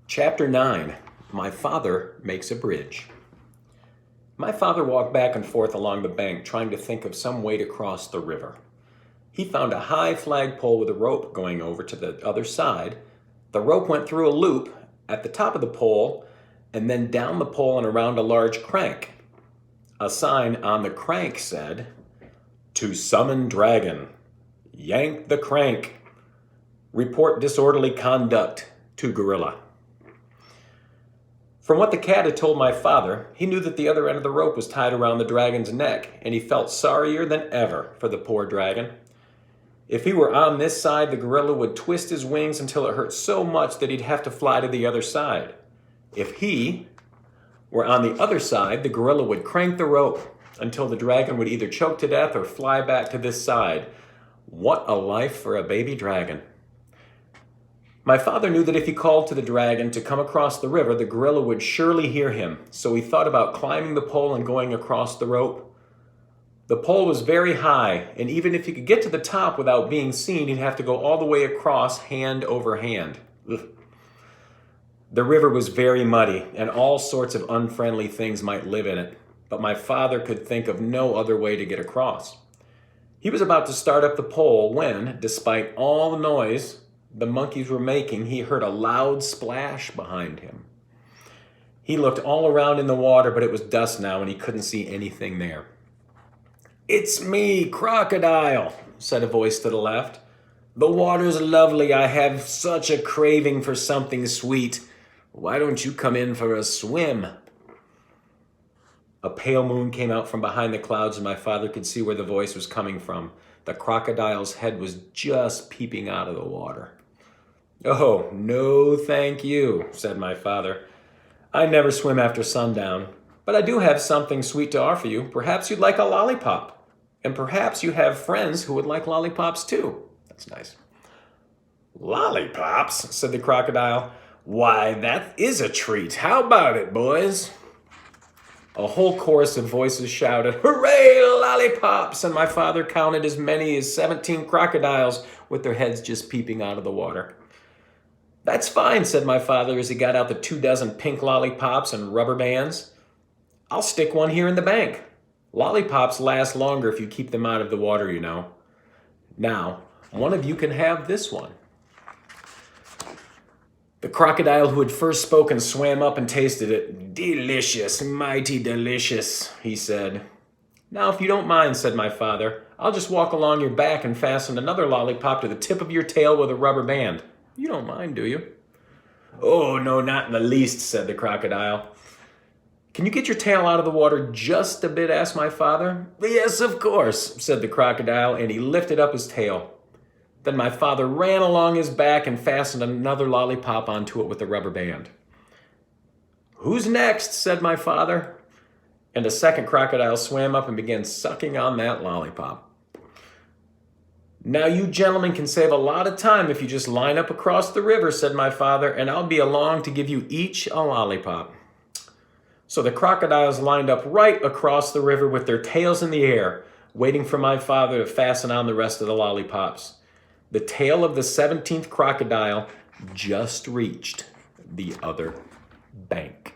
Chapter 9. My Father Makes a Bridge. My father walked back and forth along the bank trying to think of some way to cross the river. He found a high flagpole with a rope going over to the other side. The rope went through a loop at the top of the pole and then down the pole and around a large crank. A sign on the crank said, "To summon dragon. Yank the crank. Report disorderly conduct to gorilla." From what the cat had told my father, he knew that the other end of the rope was tied around the dragon's neck, and he felt sorrier than ever for the poor dragon. If he were on this side, the gorilla would twist his wings until it hurt so much that he'd have to fly to the other side. If he were on the other side, the gorilla would crank the rope until the dragon would either choke to death or fly back to this side. What a life for a baby dragon. My father knew that if he called to the dragon to come across the river, the gorilla would surely hear him, so he thought about climbing the pole and going across the rope. The pole was very high, and even if he could get to the top without being seen, he'd have to go all the way across hand over hand. Ugh. The river was very muddy, and all sorts of unfriendly things might live in it, but my father could think of no other way to get across. He was about to start up the pole when, despite all the noise the monkeys were making, he heard a loud splash behind him. He looked all around in the water, but it was dusk now and he couldn't see anything there. "It's me, Crocodile," said a voice to the left. "The water's lovely. I have such a craving for something sweet. Why don't you come in for a swim?" A pale moon came out from behind the clouds and my father could see where the voice was coming from. The crocodile's head was just peeping out of the water. "Oh, no thank you," said my father. "I never swim after sundown, but I do have something sweet to offer you. Perhaps you'd like a lollipop. And perhaps you have friends who would like lollipops too." That's nice. "Lollipops?" said the crocodile. "Why, that is a treat. How about it, boys?" A whole chorus of voices shouted, "Hooray, lollipops!" And my father counted as many as 17 crocodiles with their heads just peeping out of the water. "That's fine," said my father as he got out the 24 pink lollipops and rubber bands. "I'll stick one here in the bank. Lollipops last longer if you keep them out of the water, you know. Now, one of you can have this one." The crocodile who had first spoken swam up and tasted it. "Delicious, mighty delicious," he said. "Now, if you don't mind," said my father, "I'll just walk along your back and fasten another lollipop to the tip of your tail with a rubber band. You don't mind, do you?" "Oh, no, not in the least," said the crocodile. "Can you get your tail out of the water just a bit?" asked my father. "Yes, of course," said the crocodile, and he lifted up his tail. Then my father ran along his back and fastened another lollipop onto it with a rubber band. "Who's next?" said my father. And a second crocodile swam up and began sucking on that lollipop. "Now you gentlemen can save a lot of time if you just line up across the river," said my father, "and I'll be along to give you each a lollipop." So the crocodiles lined up right across the river with their tails in the air, waiting for my father to fasten on the rest of the lollipops. The tail of the 17th crocodile just reached the other bank.